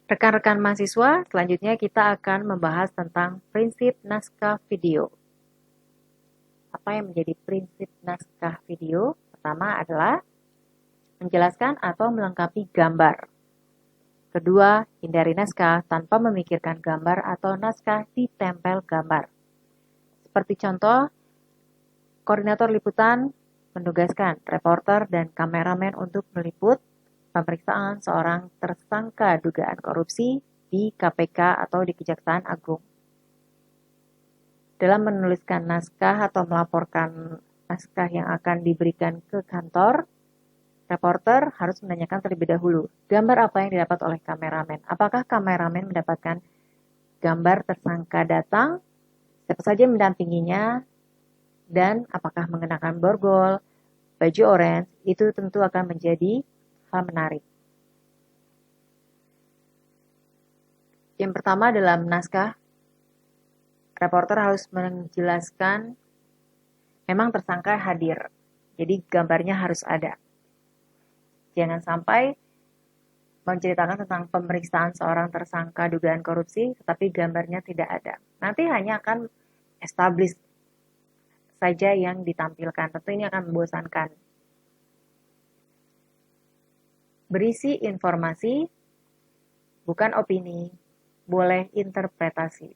Rekan-rekan mahasiswa, selanjutnya kita akan membahas tentang prinsip naskah video. Apa yang menjadi prinsip naskah video? Pertama adalah menjelaskan atau melengkapi gambar. Kedua, hindari naskah tanpa memikirkan gambar atau naskah ditempel gambar. Seperti contoh, koordinator liputan menugaskan reporter dan kameramen untuk meliput pemeriksaan seorang tersangka dugaan korupsi di KPK atau di Kejaksaan Agung. Dalam menuliskan naskah atau melaporkan naskah yang akan diberikan ke kantor, reporter harus menanyakan terlebih dahulu, gambar apa yang didapat oleh kameramen? Apakah kameramen mendapatkan gambar tersangka datang, siapa saja mendampinginya, dan apakah mengenakan borgol, baju orange, itu tentu akan menjadi hal menarik. Yang pertama dalam naskah, reporter harus menjelaskan memang tersangka hadir, jadi gambarnya harus ada. Jangan sampai menceritakan tentang pemeriksaan seorang tersangka dugaan korupsi, tetapi gambarnya tidak ada. Nanti hanya akan establish saja yang ditampilkan. Tentu ini akan membosankan. Berisi informasi, bukan opini, boleh interpretasi.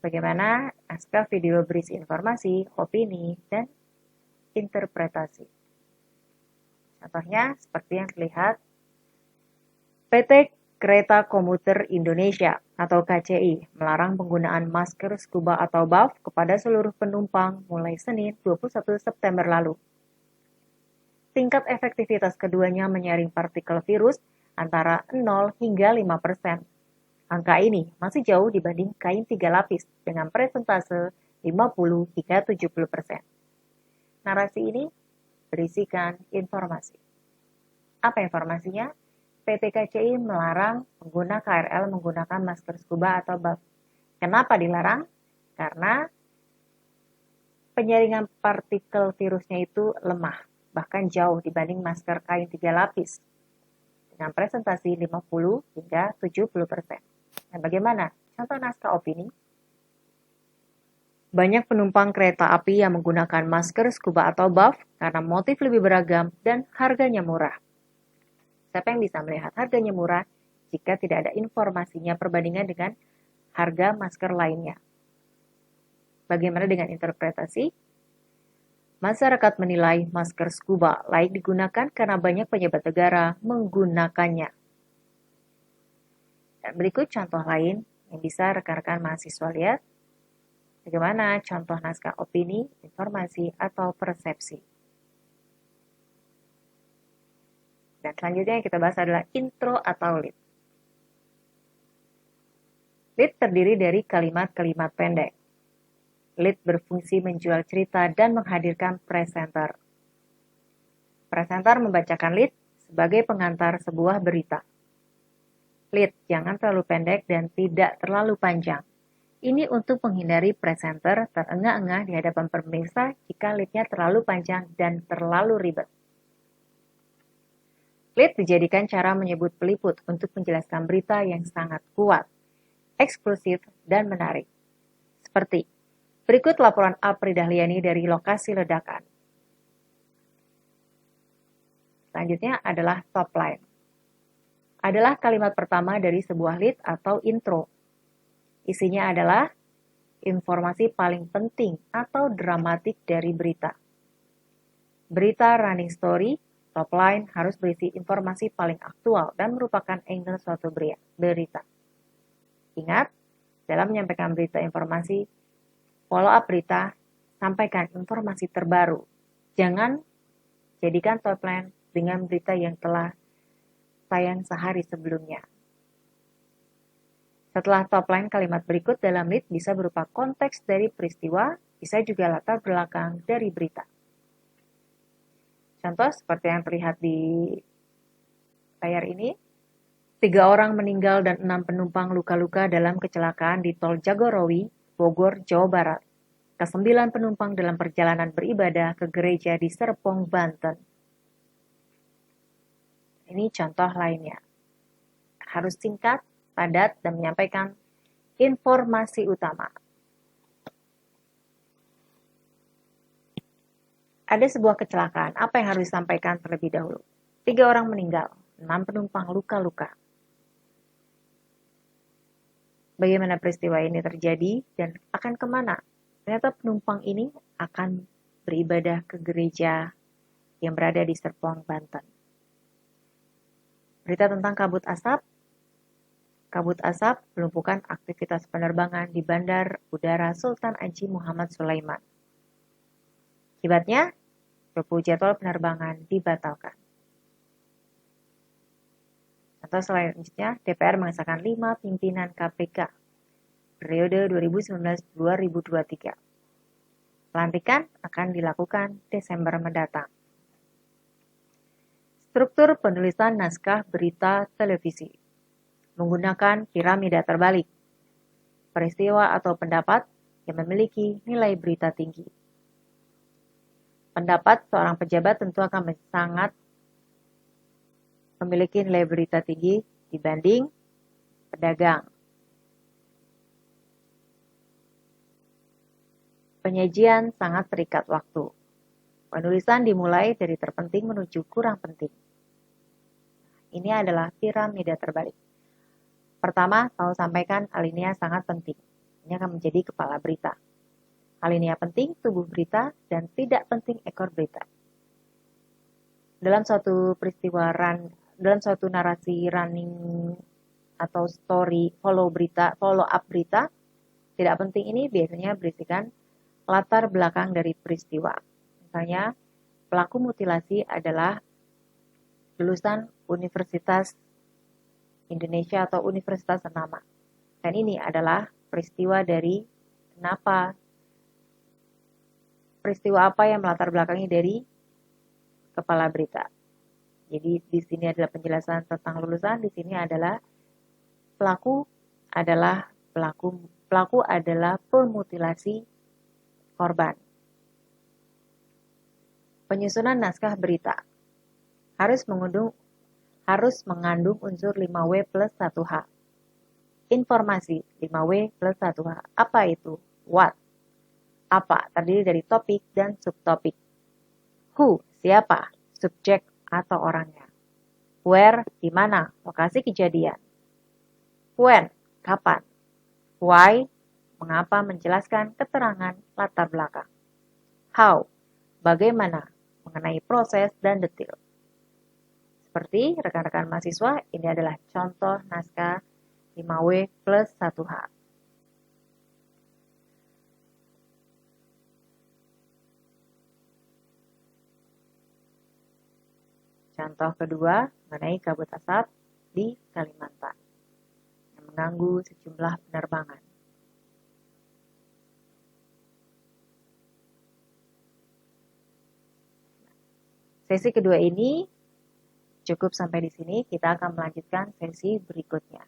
Bagaimana naskah video berisi informasi, opini, dan interpretasi. Contohnya seperti yang terlihat, PT Kereta Komuter Indonesia atau KCI melarang penggunaan masker scuba atau buff kepada seluruh penumpang mulai Senin 21 September lalu. Tingkat efektivitas keduanya menyaring partikel virus antara 0 hingga 5%. Angka ini masih jauh dibanding kain 3 lapis dengan presentase 50 hingga 70%. Narasi ini berisikan informasi. Apa informasinya? PT KCI melarang pengguna KRL menggunakan masker scuba atau buff. Kenapa dilarang? Karena penyaringan partikel virusnya itu lemah, bahkan jauh dibanding masker kain 3 lapis dengan presentasi 50 hingga 70%. Nah, bagaimana? Contoh naskah opini. Banyak penumpang kereta api yang menggunakan masker scuba atau buff karena motif lebih beragam dan harganya murah. Siapa yang bisa melihat harganya murah jika tidak ada informasinya perbandingan dengan harga masker lainnya? Bagaimana dengan interpretasi? Masyarakat menilai masker scuba layak digunakan karena banyak pejabat negara menggunakannya. Dan berikut contoh lain yang bisa rekan-rekan mahasiswa lihat. Bagaimana contoh naskah opini, informasi, atau persepsi. Dan selanjutnya yang kita bahas adalah intro atau lead. Lead terdiri dari kalimat-kalimat pendek. Lead berfungsi menjual cerita dan menghadirkan presenter. Presenter membacakan lead sebagai pengantar sebuah berita. Lead jangan terlalu pendek dan tidak terlalu panjang. Ini untuk menghindari presenter terengah-engah di hadapan pemirsa jika lead-nya terlalu panjang dan terlalu ribet. Lead dijadikan cara menyebut peliput untuk menjelaskan berita yang sangat kuat, eksklusif, dan menarik. Seperti, berikut laporan Apri Dahliani dari lokasi ledakan. Selanjutnya adalah top line. Adalah kalimat pertama dari sebuah lead atau intro. Isinya adalah informasi paling penting atau dramatik dari berita. Berita running story, top line harus berisi informasi paling aktual dan merupakan angle suatu berita. Ingat, dalam menyampaikan berita informasi, follow up berita, sampaikan informasi terbaru. Jangan jadikan top line dengan berita yang telah tayang sehari sebelumnya. Setelah top line, kalimat berikut dalam lead bisa berupa konteks dari peristiwa, bisa juga latar belakang dari berita. Contoh seperti yang terlihat di layar ini, 3 orang meninggal dan 6 penumpang luka-luka dalam kecelakaan di Tol Jagorawi, Bogor, Jawa Barat. Ke-9 penumpang dalam perjalanan beribadah ke gereja di Serpong, Banten. Ini contoh lainnya. harus singkat, padat, dan menyampaikan informasi utama. Ada sebuah kecelakaan, apa yang harus disampaikan terlebih dahulu? 3 orang meninggal, 6 penumpang luka-luka. Bagaimana peristiwa ini terjadi dan akan kemana? Ternyata penumpang ini akan beribadah ke gereja yang berada di Serpong, Banten. Berita tentang kabut asap. Kabut asap melumpuhkan aktivitas penerbangan di Bandar Udara Sultan Haji Muhammad Sulaiman. Akibatnya, 20 jadwal penerbangan dibatalkan. Contoh selanjutnya, DPR mengesahkan 5 pimpinan KPK periode 2019-2023. Pelantikan akan dilakukan Desember mendatang. Struktur penulisan naskah berita televisi menggunakan piramida terbalik. Peristiwa atau pendapat yang memiliki nilai berita tinggi. Pendapat seorang pejabat tentu akan sangat memiliki nilai berita tinggi dibanding pedagang. Penyajian sangat terikat waktu. Penulisan dimulai dari terpenting menuju kurang penting. Ini adalah piramida terbalik. Pertama, saya sampaikan alinea sangat penting. Ini akan menjadi kepala berita. Alinea penting, tubuh berita, dan tidak penting ekor berita. Dalam suatu narasi running atau story follow up berita, tidak penting ini biasanya berisikan latar belakang dari peristiwa. Misalnya, pelaku mutilasi adalah lulusan Universitas Indonesia atau universitas ternama. Dan ini adalah peristiwa apa yang melatar belakangi dari kepala berita. Jadi di sini adalah penjelasan tentang lulusan, di sini adalah pelaku adalah pemutilasi korban. Penyusunan naskah berita harus mengandung unsur 5W plus 1H. Informasi 5W plus 1H. Apa itu? What? Apa? Terdiri dari topik dan subtopik. Who? Siapa? Subjek atau orangnya. Where? Di mana? Lokasi kejadian. When? Kapan? Why? Mengapa? Menjelaskan keterangan latar belakang. How? Bagaimana? Mengenai proses dan detail. Seperti rekan-rekan mahasiswa, ini adalah contoh naskah 5W plus 1H. Contoh kedua mengenai kabut asap di Kalimantan yang mengganggu sejumlah penerbangan. Sesi kedua ini cukup sampai di sini, kita akan melanjutkan sesi berikutnya.